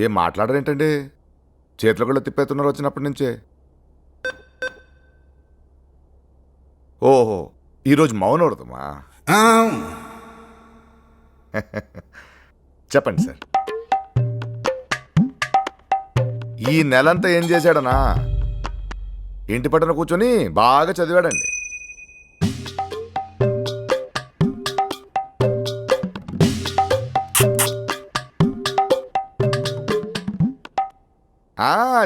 ఏం మాట్లాడరేంటండి? చేతిలో కూడా తిప్పేస్తున్నారు వచ్చినప్పటి నుంచే. ఓహో, ఈరోజు మౌన వ్రతమా? చెప్పండి సార్. ఈ నెలంతా ఏం చేశాడనా? ఇంటి పట్టున కూర్చొని బాగా చదివాడండి.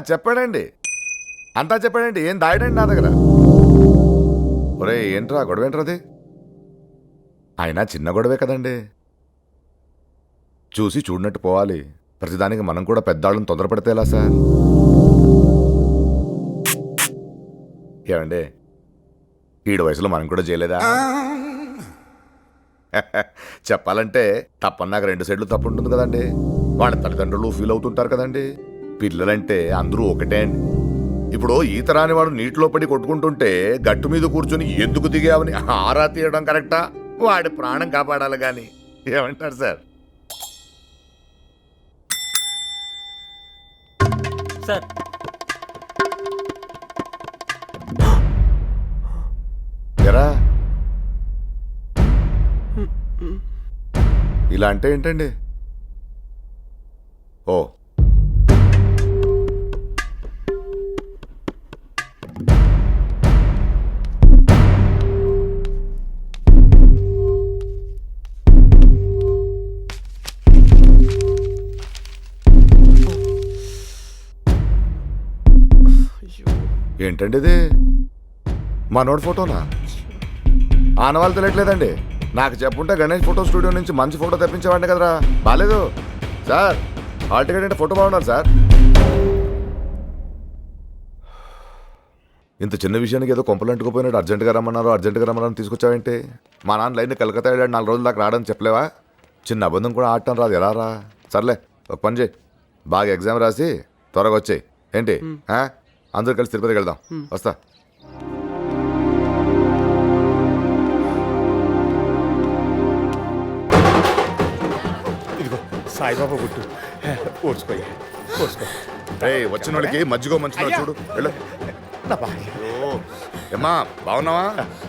చెప్పాడండి, అంతా చెప్పాడండి. ఏం దాయడండి నా దగ్గర. ఒరే ఏంట్రా గొడవ, ఏంట్రది? అయినా చిన్న గొడవే కదండి, చూసి చూడనట్టు పోవాలి. ప్రతిదానికి మనం కూడా పెద్దాళ్ళని తొందరపడితే ఎలా సార్? ఏమండి, ఈడు వయసులో మనం కూడా చేయలేదా? చెప్పాలంటే తప్పన్నాక 2 సైడ్లు తప్పు ఉంటుంది కదండి. వాళ్ళ తల్లిదండ్రులు ఫీల్ అవుతుంటారు కదండి. పిల్లలంటే అందరూ ఒకటే అండి. ఇప్పుడు ఈత రాని వాడు నీటిలో పడి కొట్టుకుంటుంటే గట్టు మీద కూర్చొని ఎందుకు దిగావని ఆరా తీయడం కరెక్టా? వాడి ప్రాణం కాపాడాలి కానీ. ఏమంటారు సార్? సార్ ఎరా ఇలా అంటే ఏంటండి? ఓ ఏంటండి ఇది? మనోడి ఫోటోనా? ఆనవాళ్ళు తెలియట్లేదండి. నాకు చెప్పుంటే గణేష్ ఫోటో స్టూడియో నుంచి మంచి ఫోటో తెప్పించేవాడిని కదరా. బాలేదు సార్, హాల్ టికెట్ అంటే ఫోటో బాగున్నారు సార్. ఇంత చిన్న విషయానికి ఏదో కొంపలంటుకుపోయినట్టు అర్జెంటుగా రమ్మన్నారు తీసుకొచ్చావేంటి? మా నాన్న లైన్ కలకత్తా వెళ్ళాడు, 4 రోజుల దాకా రావడం చెప్పలేవా? చిన్న అబద్ధం కూడా ఆడటం రాదు, ఎలా రా? సర్లే ఒక పని చేయి, బాగా ఎగ్జామ్ రాసి త్వరగా వచ్చేయి. ఏంటి అందరూ కలిసి తిరుపతికి వెళ్దాం. వస్తా. ఇదిగో సాయిబాబా గుట్టు, ఓడ్చుకోయ్యా, ఓడ్చుకో. వచ్చిన వాళ్ళకి మజ్జిగో మంచిగా చూడు. వెళ్ళు. ఏమ్మా బాగున్నావా?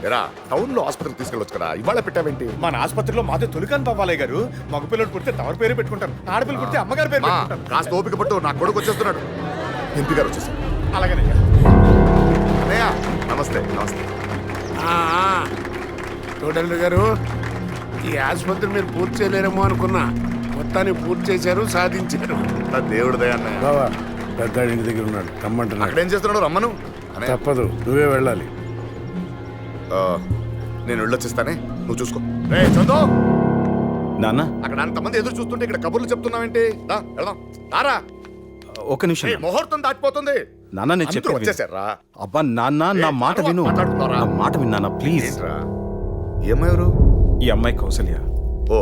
ఎరా టౌన్ లో ఆసుపత్రికి తీసుకెళ్ళొచ్చు కదా, ఇవాళ పెట్టావేంటి? మన ఆసుపత్రిలో మాదే తొలికాని బాబాలయ్య గారు. మగ పిల్లలు పుడితే తమరి పేరు పెట్టుకుంటారు, ఆడపిల్లలు పుడితే అమ్మగారి పేరు పెట్టుకుంటారు. కాస్త ఓపిక పట్టు, నా కొడుకు వచ్చేస్తున్నాడు. ఎంపీ గారు వచ్చేసారు. అలాగేనయ్యా. అన్నయ్య నమస్తే. నమస్తే తోడల్లు గారు, ఈ ఆసుపత్రి మీరు పూర్తి చేయలేరేమో అనుకున్నా, మొత్తాన్ని పూర్తి చేశారు, సాధించారు. దేవుడు దయ అన్నయ్య. బావా పెద్ద ఇంటి దగ్గర ఉన్నాడు, రమ్మంటున్నాడు. అక్కడేం చేస్తున్నాడు? రమ్మను. తప్పదు, నువ్వే వెళ్ళాలి. నేను వెళ్ళొచ్చిస్తానే, నువ్వు చూసుకో. రే చందో, నాన్న అక్కడ అంతమంది ఎదురు చూస్తుంటే ఇక్కడ కబుర్లు చెప్తున్నావేంటి? వెళ్దాం రారా. ఒక నిమిషం ముహూర్తం దాటిపోతుంది. నాన్న నేను చెప్పి వచ్చేసారా? అబ్బా నాన్న, నా మాట విను. నా మాట విను నాన్న, ప్లీజ్. ఏమయ్యారు? ఈ అమ్మాయి కౌసల్య. ఓ,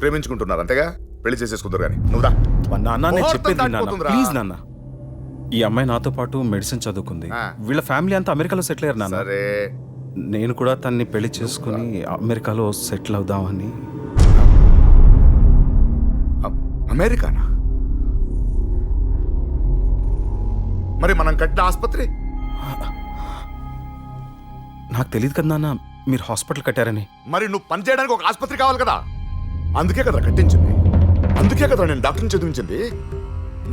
ప్రేమించుకుంటున్నారు అంతేగా, పెళ్లి చేసేసుకుంటారు కానీ నువ్వుదా. నాన్న నేను చెప్పేది నాన్న, ప్లీజ్ నాన్న. ఈ అమ్మాయి నాతో పాటు మెడిసిన్ చదువుకుంది. వీళ్ళ ఫ్యామిలీ అంతా అమెరికాలో సెటిల్ అయ్యారు నాన్న. సరే, నేను కూడా తన్ని పెళ్లి చేసుకుని అమెరికాలో సెటిల్ అవుదామని. అమెరికానా? మరి మనం కట్టిన ఆసుపత్రి? నాకు తెలియదు కదా నాన్న మీరు హాస్పిటల్ కట్టారని. మరి నువ్వు పని చేయడానికి ఒక ఆసుపత్రి కావాలి కదా, అందుకే కదా కట్టించింది. అందుకే కదా నేను డాక్టర్ని చదివించింది.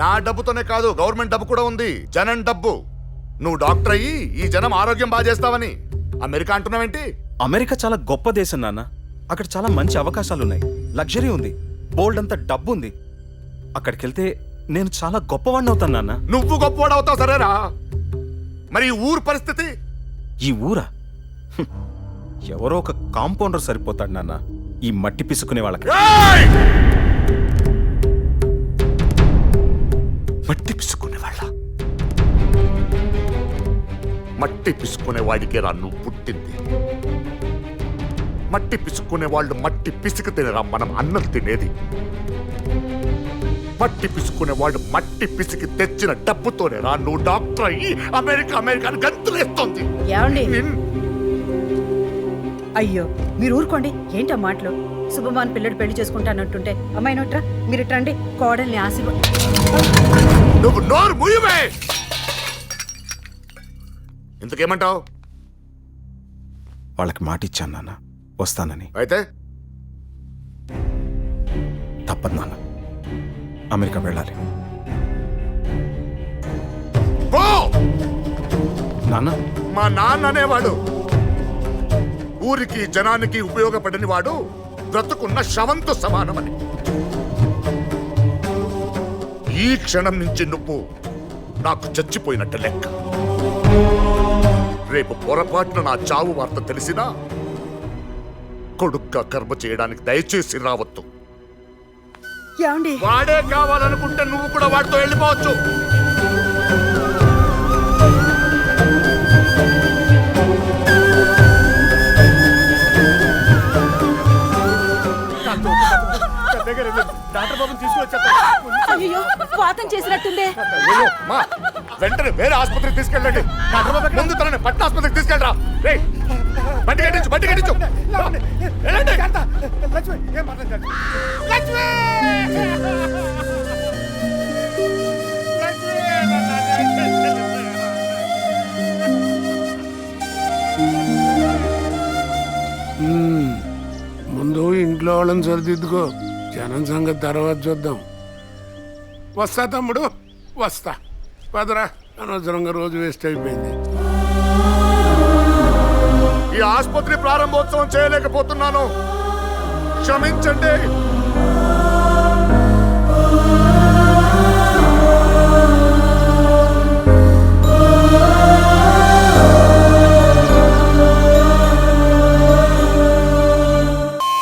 నా డబ్బుతోనే కాదు, గవర్నమెంట్ డబ్బు కూడా ఉంది, జనం డబ్బు. నువ్వు డాక్టర్ అయ్యి ఈ జనం ఆరోగ్యం బాగా చేస్తావని అమెరికా అంటున్నావేంటి? అమెరికా చాలా గొప్ప దేశం నాన్న. అక్కడ చాలా మంచి అవకాశాలు ఉన్నాయి, లగ్జరీ ఉంది, బోల్డ్ అంత డబ్బు ఉంది. అక్కడికి వెళ్తే నేను చాలా గొప్పవాడిని అవుతాను నాన్న. నువ్వు గొప్పవాడు అవుతావు సరేరా, మరి ఈ ఊరు పరిస్థితి? ఈ ఊరా? ఎవరో ఒక కాంపౌండర్ సరిపోతాడు నాన్న ఈ మట్టి పిసుకునే వాళ్ళకి. మట్టి పిసుకునే వాళ్ళ? మట్టి పిసుకునే వాడికే రా నువ్వు పుట్టింది. మట్టి పిసుకునే వాళ్ళు మట్టి పిసుకు తినరా మనం అన్నం తినేది. మట్టి పిసుకునే వాళ్ళు మట్టి పిసికి తెచ్చిన డబ్బుతోనే రా నువ్వు డాక్టర్ అయ్యి అమెరికా అమెరికాని గంతులేస్తోంది. అయ్యో మీరు ఊరుకోండి ఏంటా మాటలు. శుభమాన్ పిల్లడు పెళ్లి చేసుకుంటానంటుంటే అమ్మాయి నోట్రా మీరు రండి కోడల్ని ఆశీర్వ. నువ్వు నోరు ముయ్యవే. ఇంతకేమంటావు? వాళ్ళకి మాట ఇచ్చాను నాన్న, వస్తానని. అయితే తప్పదు నాన్న, అమెరికా వెళ్ళాలి. పో. నాన్న మా నాన్న అనేవాడు ఊరికి జనానికి ఉపయోగపడని వాడు బ్రతుకున్న శవంతో సమానమని. ఈ క్షణం నుంచి నువ్వు నాకు చచ్చిపోయినట్టు లెక్క. రేపు పొరపాటున నా చావు వార్త తెలిసినా కొడుగ్గా కర్మ చేయడానికి దయచేసి రావద్దు. ఏమండి వాడే కావాలనుకుంటే నువ్వు కూడా వాడితో వెళ్ళిపోవచ్చు. డాక్టర్ బాబుని తీసుకొచ్చేస్తా. అయ్యో వాతం చేసినట్టుందే. వెంటనే వేరే ఆసుపత్రికి తీసుకెళ్ళండి. ముందు తనని పట్న ఆసుపత్రికి తీసుకెళ్ళరా. రేయ్, బండి కట్టించు, బండి కట్టించు. వెళ్ళండి. లక్ష్మి ఏం మాట్లాడతాడు? లక్ష్మి ముందు ఇంట్లో వాళ్ళని సరిదిద్దుకో, జనం సంగతి తర్వాత చూద్దాం. వస్తా తమ్ముడు, వస్తా. పదరా, అనవసరంగా రోజు వేస్ట్ అయిపోయింది. ఈ ఆసుపత్రి ప్రారంభోత్సవం చేయలేకపోతున్నాను, క్షమించండి.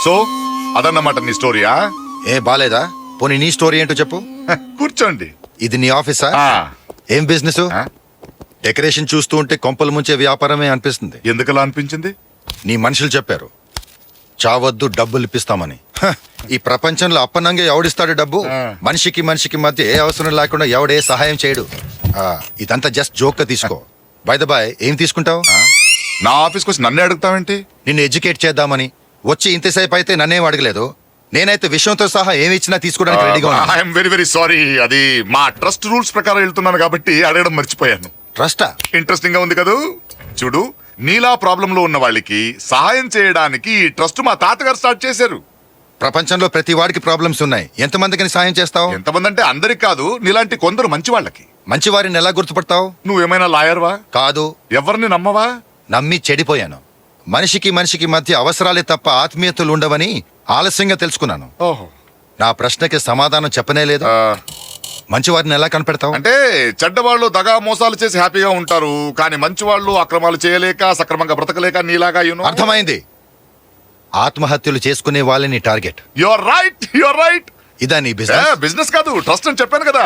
సో అదన్నమాట నీ స్టోరీయా? ఏ బాలేదా? పోనీ నీ స్టోరీ ఏంటో చెప్పు. కూర్చోండి. ఇది నీ ఆఫీసా? ఆ, ఏం బిజినెస్? ఆ? డెకరేషన్ చూస్తూ ఉంటే కొంపలు ముంచే వ్యాపారమే అనిపిస్తుంది. ఎందుకలా అనిపించింది? నీ మనుషులు చెప్పారు చావద్దు, డబ్బులు ఇప్పిస్తామని. హ, ఈ ప్రపంచంలో అప్పనంగా ఎవడిస్తాడు డబ్బు? మనిషికి మనిషికి మధ్య ఏ అవసరం లేకుండా ఎవడే సహాయం చేయడు. ఇదంతా జస్ట్ జోక్ గా తీసుకో. బై ద బాయ్, ఏం తీసుకుంటావు? నా ఆఫీస్కి వచ్చి నన్నే అడుగుతావేంటి? నిన్ను ఎడ్యుకేట్ చేద్దామని వచ్చి ఇంతసేపు అయితే నన్నేం అడగలేదు. నేనైతే విషయంతో సహా ఏమి ఇచ్చినా తీసుకోవడానికి రెడీగా ఉన్నా. I'm very very sorry. అది మా ట్రస్ట్ రూల్స్ ప్రకారం వెళ్తున్నాను కాబట్టి అడగడం మర్చిపోయాను. ట్రస్టా? ఇంట్రెస్టింగ్ గా ఉంది కదూ. చూడు, నీలా ప్రాబ్లం లో ఉన్న వాళ్ళకి సహాయం చేయడానికి ఈ ట్రస్ట్ మా తాతగారు స్టార్ట్ చేశారు. ప్రపంచంలో ప్రతి వాడికి ప్రాబ్లమ్స్ ఉన్నాయి. ఎంతమందికి సాయం చేస్తావు? ఎంతమంది అంటే అందరికి కాదు, నీలాంటి కొందరు మంచి వాళ్ళకి. మంచి వారిని ఎలా గుర్తుపడతావు? నువ్వేమైనా లాయర్వా? కాదు. ఎవరిని నమ్మవా? నమ్మి చెడిపోయాను. మనిషికి మనిషికి మధ్య అవసరాలే తప్ప ఆత్మీయతలు ఉండవని ఆలస్యంగా తెలుసుకున్నాను. ఓహో. నా ప్రశ్నకి సమాధానం చెప్పనే లేదు. మంచి వారిని ఎలా కనిపెడతావు? అంటే చెడ్డవాళ్ళు దగా మోసాలు చేసి హ్యాపీగా ఉంటారు, కానీ మంచి వాళ్ళు అక్రమాలు చేయలేక సక్రమంగా బ్రతకలేక నీలాగా అర్థమైంది. ఆత్మహత్యలు చేసుకునే వాళ్ళని target. Your right, your right. ఇదా నీ బిజినెస్? బిజినెస్ కాదు, ట్రస్ట్ అని చెప్పాను కదా.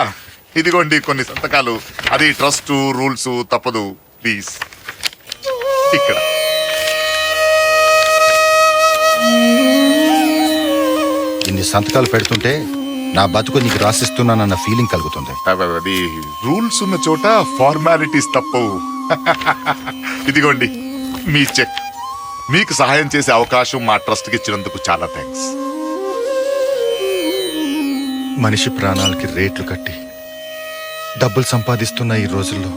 ఇదిగోండి కొన్ని సంతకాలు. అది ట్రస్ట్ రూల్స్, తప్పదు. ప్లీజ్ ఇక్కడ. ఇన్ని సంతకాలు పెడుతుంటే నా బతుకు నీకు రాసిస్తున్నానన్న ఫీలింగ్ కలుగుతుంది. అది రూల్స్ ఉన్న చోట ఫార్మాలిటీస్ తప్పవు. ఇదిగోండి మీ చెక్. మీకు సహాయం చేసే అవకాశం మా ట్రస్ట్ కి ఇచ్చినందుకు చాలా థ్యాంక్స్. మనిషి ప్రాణాలకి రేట్లు కట్టి డబ్బులు సంపాదిస్తున్న ఈ రోజుల్లో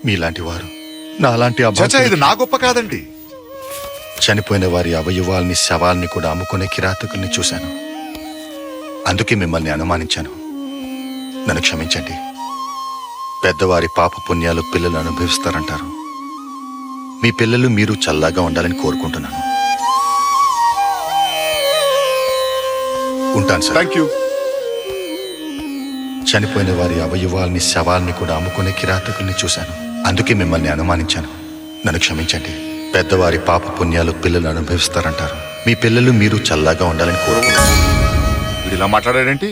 మీలాంటి వారు నాలాంటి ఇది నా గొప్ప కాదండి. చనిపోయిన వారి అవయవాల్ని శవాల్ని కూడా అమ్ముకునే కిరాతకుల్ని చూశాను. అందుకే మిమ్మల్ని అనుమానించాను. నన్ను క్షమించండి. పెద్దవారి పాప పుణ్యాలు పిల్లలు అనుభవిస్తారంటారు. మీ పిల్లలు మీరు చల్లగా ఉండాలని కోరుకుంటున్నాను. ఉంటాను సార్. Thank you. చనిపోయిన వారి అవయవాల్ని శవాల్ని కూడా అమ్ముకునే కిరాతకుల్ని చూశాను. అందుకే మిమ్మల్ని అనుమానించాను. నన్ను క్షమించండి. పెద్దవారి పాప పుణ్యాలు పిల్లలు అనుభవిస్తారంటారు. మీ పిల్లలు మీరు చల్లగా ఉండాలని కోరుకుంటున్నాను. వీడు ఇలా మాట్లాడాడేంటి?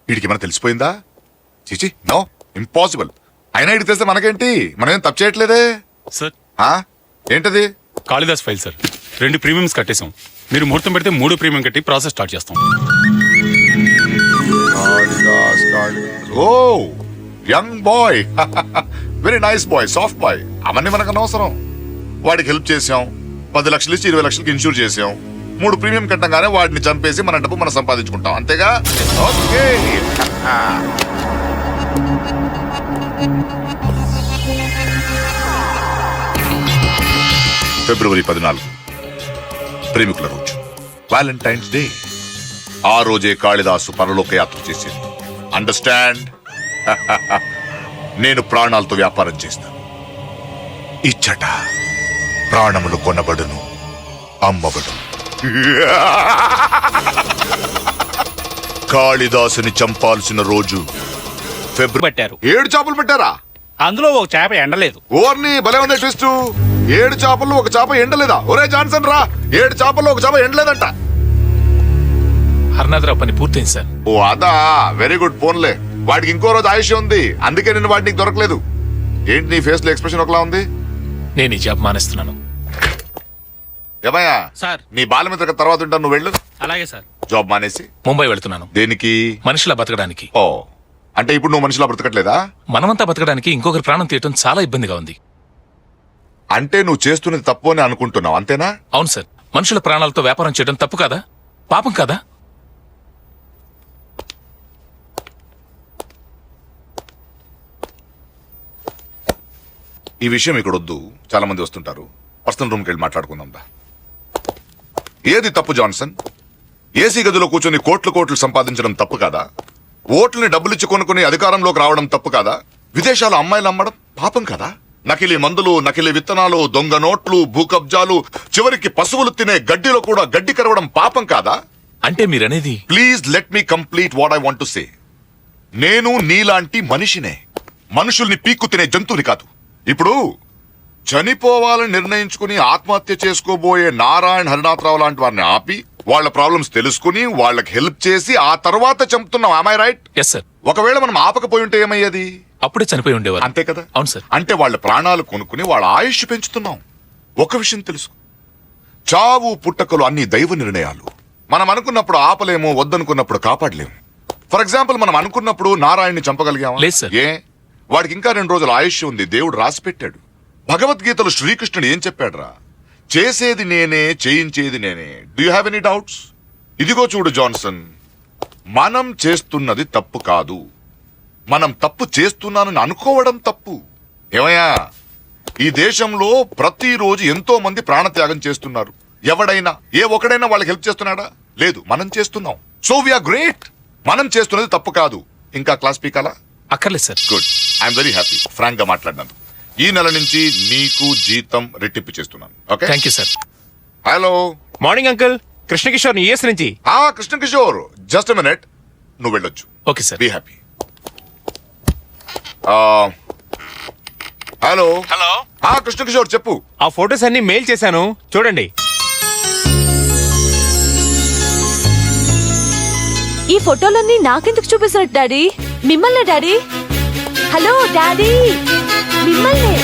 వీడికి ఏమైనా తెలిసిపోయిందా? చీచి, నో, ఇంపాసిబుల్. అయినా ఇటు తెలిస్తే మనకేంటి? మనమేం తప్పు చేయట్లేదే. సార్, ఏంటది? Kalidas file sir. 2 ప్రీమియమ్స్ కట్టేశాం. మీరు ముహూర్తం పెడితే 3 ప్రీమియం కట్టి ప్రాసెస్ స్టార్ట్ చేస్తాం. Oh young boy, very nice boy, soft boy. అవన్నీ మనకు అనవసరం. వాడికి హెల్ప్ చేసాం, 10 లక్షలు ఇచ్చి 20 లక్షలకి ఇన్సూర్ చేసాం. 3 ప్రీమియం కట్టంగానే వాడిని చంపేసి మన డబ్బు మనం సంపాదించుకుంటాం, అంతేగా? ఓకే. ఫిబ్రవరి 14 ప్రేమికుల రోజు, వ్యాలంటైన్స్ డే. ఆ రోజే కాళిదాసు పరలోక యాత్ర చేసింది. అండర్స్టాండ్? నేను ప్రాణాలతో వ్యాపారం చేస్తాను. ఇచ్చట ప్రాణములు కొనబడును, అమ్మబడును. కాళిదాసుని చంపాల్సిన రోజు ఫిబ్రవరి. పట్టారు 7 చేపలు పెట్టారా? అందులో ఒక చేప ఎండలేదు. ఓర్ని భలే ఉంది ట్విస్ట్. 7 చేపల్లో ఒక చేప ఎండలేదా? ఒరే జాన్సన్ రా, 7 చేపల్లో ఒక చేప ఎండలేదంట. హర్నాథరావు పని పూర్తయింది సార్. ఓ అదా, వెరీ గుడ్. ఫోన్లే, వాడికి ఇంకో రోజు ఆయుష్ ఉంది, అందుకే నిన్ను వాడికి నీకు దొరకలేదు. ఏంటి నీ ఫేస్ లో ఎక్స్ప్రెషన్ ఒకలా ఉంది? నేను ఈ జాబ్ మానేస్తున్నాను. ఏమయ్యా సార్. నీ బాలమిత్ర తర్వాత ఉంటాను, నువ్వు వెళ్ళు. అలాగే సార్. జాబ్ మానేసి ముంబై వెళ్తున్నాను. దేనికి? మనిషిలా బతకడానికి. ఓ అంటే ఇప్పుడు నువ్వు మనిషిలా బ్రతకట్లేదా? మనమంతా బతకడానికి ఇంకొకరి ప్రాణం తీయటం చాలా ఇబ్బందిగా ఉంది. అంటే నువ్వు చేస్తున్నది తప్పు అని అనుకుంటున్నావు, అంతేనా? అవును సార్. మనుషుల ప్రాణాలతో వ్యాపారం చేయడం తప్పు కాదా? పాపం కాదా? ఈ విషయం ఇక్కడ వద్దు, చాలా మంది వస్తుంటారు. పర్సనల్ రూమ్కి వెళ్ళి మాట్లాడుకుందాం దా. ఏది తప్పు జాన్సన్? ఏసీ గదిలో కూర్చొని కోట్లు సంపాదించడం తప్పు కాదా? ఓట్లని డబ్బులిచ్చి కొనుక్కుని అధికారంలోకి రావడం తప్పు కాదా? విదేశాలు అమ్మాయిలు అమ్మడం పాపం కదా? నకిలీ మందులు, నకిలీ విత్తనాలు, దొంగ నోట్లు, భూకబ్జాలు, చివరికి పశువులు తినే గడ్డిలో కూడా గడ్డి కరవడం పాపం కాదా? అంటే మీరనేది? Please let me complete what I want to say. నేను నీలాంటి మనిషినే, మనుషుల్ని పీక్కు తినే జంతువుని కాదు. ఇప్పుడు చనిపోవాలని నిర్ణయించుకుని ఆత్మహత్య చేసుకోబోయే నారాయణ హరినాథరావు లాంటి వారిని ఆపి వాళ్ళ ప్రాబ్లమ్స్ తెలుసుకుని వాళ్ళకి హెల్ప్ చేసి ఆ తర్వాత చంపుతున్నాం. am I right? Yes sir. ఒకవేళ మనం ఆపకపోయి ఉంటే ఏమయ్యేది? అప్పుడే చనిపోయి ఉండేవారు. అంతే కదా? అవును సార్. అంటే వాళ్ళ ప్రాణాలు కొనుక్కుని వాళ్ళ ఆయుష్ పెంచుతున్నాం. ఒక విషయం తెలుసు, చావు పుట్టకలు అన్ని దైవ నిర్ణయాలు. మనం అనుకున్నప్పుడు ఆపలేము, వద్దనుకున్నప్పుడు కాపాడలేము. ఫర్ ఎగ్జాంపుల్, మనం అనుకున్నప్పుడు నారాయణ్ని చంపగలిగామా? లేదు సార్. ఏ? వాడికి ఇంకా 2 రోజుల ఆయుష్ ఉంది, దేవుడు రాసి పెట్టాడు. భగవద్గీతలో శ్రీకృష్ణుడు ఏం చెప్పాడురా? చేసేది నేనే, చేయించేది నేనే. Do you have any doubts? ఇదిగో చూడు జాన్సన్, మనం చేస్తున్నది తప్పు కాదు, మనం తప్పు చేస్తున్నానని అనుకోవడం తప్పు. ఏమయ్యా, ఈ దేశంలో ప్రతిరోజు ఎంతో మంది ప్రాణత్యాగం చేస్తున్నారు. ఎవడైనా ఒకడైనా వాళ్ళకి హెల్ప్ చేస్తున్నాడా? లేదు, మనం చేస్తున్నాం. So we're great. మనం చేస్తున్నది తప్పు కాదు. ఇంకా క్లాస్ పీకాలా? అక్కర్లేదు sir. Good, I'm very happy. Frank గా మాట్లాడినాను. ఈ నెల నుంచి నీకు జీతం రెట్టింపు చేస్తున్నాను. Okay, thank you sir. Hello. Morning uncle. Krishnakishore US నుంచి. కృష్ణ కిషోర్, జస్ట్ మినిట్, నువ్వు వెళ్ళొచ్చు. Okay sir. Be happy. Hello. Hello. Krishna Kishore చెప్పు. ఆ ఫొటోస్ అన్ని మెయిల్ చేశాను, చూడండి. ఈ ఫోటోలన్నీ నాకెందుకు చూపిస్తున్నట్టు డాడీ? మిమ్మల్నే డాడీ. హలో డాడీ, మిమ్మల్నే.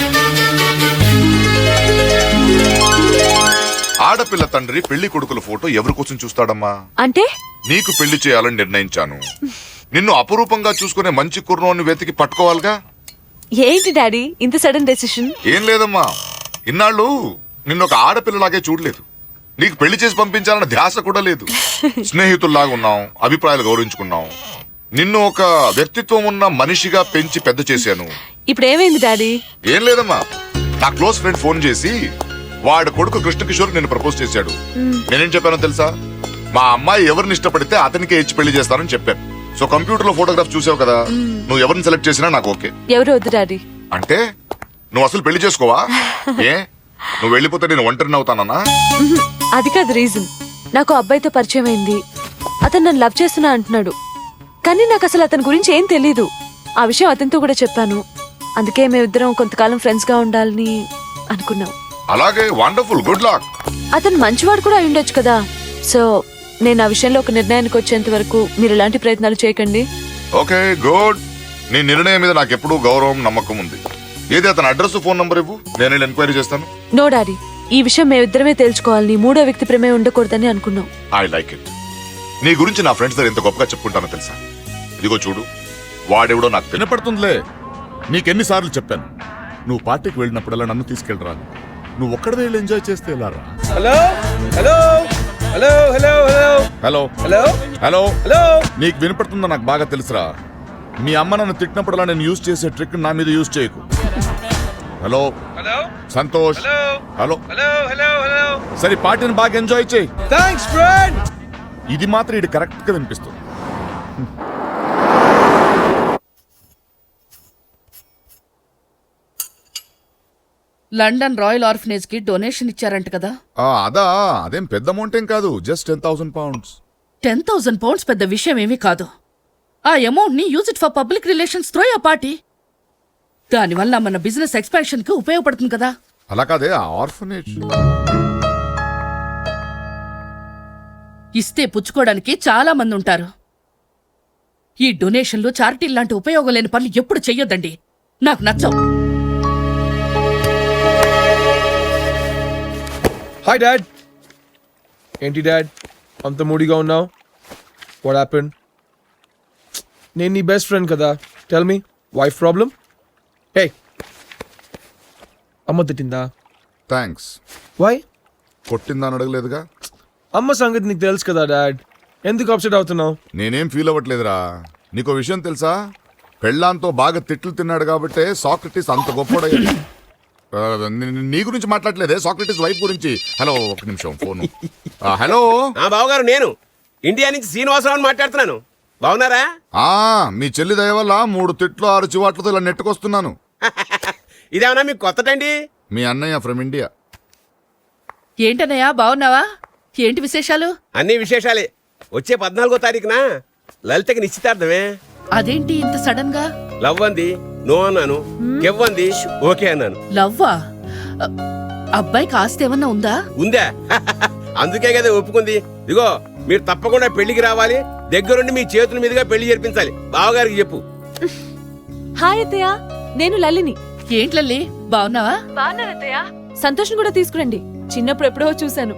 ఆడపిల్ల తండ్రి పెళ్లి కొడుకుల ఫోటో ఎవరి కోసం చూస్తాడమ్మా? అంటే నీకు పెళ్లి చేయాలని నిర్ణయించాను. నిన్ను అపురూపంగా చూసుకునే మంచి కుర్రోని వెతికి పట్టుకోవాలిగా. ఏంటి డాడీ ఇంత సడన్ డెసిషన్? ఏం లేదమ్మా, ఇన్నాళ్ళు నిన్ను ఒక ఆడపిల్లలాగే చూడలేదు. నీకు పెళ్లి చేసి పంపించాలన్న ధ్యాస కూడా లేదు. స్నేహితుల్లాగా ఉన్నాం, అభిప్రాయాలు గౌరవించుకున్నాం. నిన్ను ఒక వ్యక్తిత్వం ఉన్న మనిషిగా పెంచి పెద్ద చేశాను. ఇప్పుడు ఏమైంది డాడీ? ఏం లేదమ్మా, నా క్లోజ్ ఫ్రెండ్ ఫోన్ చేసి వాడి కొడుకు కృష్ణ కిషోర్ నేను ప్రపోజ్ చేశాడు. నేనేం చెప్పానో తెలుసా? మా అమ్మాయి ఎవరిని ఇష్టపడితే అతనికే ఇచ్చి పెళ్లి చేస్తానని చెప్పాను. సో కంప్యూటర్ లో ఫోటోగ్రాఫ్ చూసావు కదా, నువ్వు ఎవరిని సెలెక్ట్ చేసినా నాకు ఓకే. ఎవరు వద్దు డాడీ. అంటే నువ్వు అసలు పెళ్లి చేసుకోవా? ఏ, నువ్వు వెళ్ళిపోతే నేను ఒంటరిని అవుతానన్నా? అది కాదు రీజన్. నాకు అబ్బాయితో పరిచయం అయింది, అతను నన్ను లవ్ చేస్తున్నా అంటున్నాడు. కానీ నాకు అసలు అతని గురించి ఏం తెలీదు. ఆ విషయం అతనితో కూడా చెప్పాను. అందుకే మేమిద్దరం కొంతకాలం ఫ్రెండ్స్ గా ఉండాలని అనుకున్నాం. అలాగే, వండర్ఫుల్, గుడ్ లక్. అతను మంచివాడు కూడా అయి ఉండొచ్చు కదా. సో నేను ఆ విషయంలో ఒక నిర్ణయానికి వచ్చేంత వరకు మీరు ఎలాంటి ప్రయత్నాలు చేయకండి. Okay, good. నీ నిర్ణయం మీద నాకు ఎప్పుడూ గౌరవం, నమ్మకం ఉంది. ఏది అతని అడ్రస్, ఫోన్ నంబర్ ఇవ్వు, నేను ఎంక్వైరీ చేస్తాను. నో డాడీ, ఈ విషయం మేమిద్దరమే తేల్చుకోవాలని, మూడో వ్యక్తి ప్రమేయం ఉండకూడదని అనుకున్నాం. I like it. నీ గురించి నా ఫ్రెండ్స్ దగ్గర ఎంత గొప్పగా చెప్పుకుంటానో తెలుసా? ఇదిగో చూడు, వాడెవడో నాకు వినపడుతుందిలే. నీకెన్నిసార్లు చెప్పాను, నువ్వు పార్టీకి వెళ్ళినప్పుడల్లా నన్ను తీసుకెళ్ళరా. నువ్వు ఒక్కడే వెళ్ళి ఎంజాయ్ చేస్తే వెళ్ళారా? Hello hello hello hello hello hello hello hello hello నీకు వినపడుతుందో నాకు బాగా తెలుసురా. మీ అమ్మ నన్ను తిట్టినప్పుడల్లా నేను యూజ్ చేసే ట్రిక్ నా మీద యూజ్ చేయకు. Hello hello Santosh. Hello hello hello hello సరే పార్టీని బాగా ఎంజాయ్ చేయి. Thanks friend. ఇది మాత్రం ఇది కరెక్ట్ గా వినిపిస్తుంది. లండన్ రాయల్ ఆర్ఫనేజ్ కి డొనేషన్ ఇచ్చారంట కదా? అదేం పెద్ద అమౌంట్ ఏం కాదు, జస్ట్ 10,000 pounds. 10,000 pounds పెద్ద విషయం ఏమీ కాదు. ఆ అమౌంట్ ని use it for public relations throw your party. దానివల్ల మన బిజినెస్ ఎక్స్పాన్షన్ కి ఉపయోగపడుతుంది కదా. అలా కాదే, ఆర్ఫనేజ్ ఇస్తే పుచ్చుకోవడానికి చాలా మంది ఉంటారు. ఈ డొనేషన్లు చారిటీ లాంటి ఉపయోగం లేని పనులు ఎప్పుడు చెయ్యొద్దండి, నాకు నచ్చవు. Hi dad. ఏంటి డాడ్ అంత మూడీగా ఉన్నావు? What happened? నేను నీ బెస్ట్ ఫ్రెండ్ కదా, టెల్ మీ వైఫ్ ప్రాబ్లం? హే, అమ్మ తిట్టిందా? థ్యాంక్స్. వై? కొట్టిందని అడగలేదుగా. అమ్మ సంగతి నీకు తెలుసు కదా డాడ్, ఎందుకు అప్సెట్ అవుతున్నావు? నేనేం ఫీల్ అవ్వట్లేదురా. నీకో విషయం తెలుసా? పెళ్ళాంతో బాగా తిట్లు తిన్నాడు కాబట్టే సాక్రటీస్ అంత గొప్పడయ్యాడు. నీ గురించి మాట్లాడలేదే, సాక్రటీస్ వైఫ్ గురించి. హలో ఒక నిమిషం ఫోన్. హలో బావగారు, నేను ఇండియా నుంచి శ్రీనివాసరావు మాట్లాడుతున్నాను. బాగున్నారా? మీ చెల్లి దయ వల్ల 3 తిట్లు 6 చివాట్లతో ఇలా నెట్టుకొస్తున్నాను. ఇదేమన్నా మీకు కొత్తటండి? మీ అన్నయ్య ఫ్రమ్ ఇండియా. ఏంటన్నయ్యా, బావున్నావా? ఏంటి విశేషాలు? అన్ని విశేషాలే. వచ్చే 14వ తారీఖున లలితకి నిశ్చితార్థమే. అదేంటి ఇంత సడన్ గా? లవ్ అంది, నో అన్నాను. కెవ్ అంది, ఓకే అన్నాను. లవ్వా? అబ్బాయికి ఆస్తి ఏమన్నా ఉందా? ఉందా? అందుకే కదా ఒప్పుకుంది. ఇదిగో మీరు తప్పకుండా పెళ్లికి రావాలి, దగ్గరుండి మీ చేతుల మీదుగా పెళ్లి జరిపించాలి. బావగారికి చెప్పు. హాయ్ అత్తయ్య, నేను లల్లిని. ఏంట్లల్లి, బావున్నావా? బాగున్నానత్తయ్య. సంతోష్ని కూడా తీసుకురండి, చిన్నప్పుడు ఎప్పుడో చూశాను.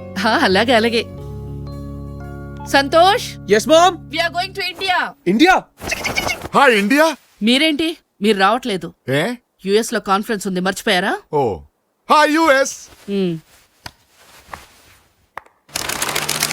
అలాగే అలాగే. Santosh, yes ma'am. We are going to India. India? Hi India. మీరేంటి, మీరు రావట్లేదు? ఏ యుఎస్ లో కాన్ఫరెన్స్ ఉంది, మర్చిపోయారా? Oh hi US.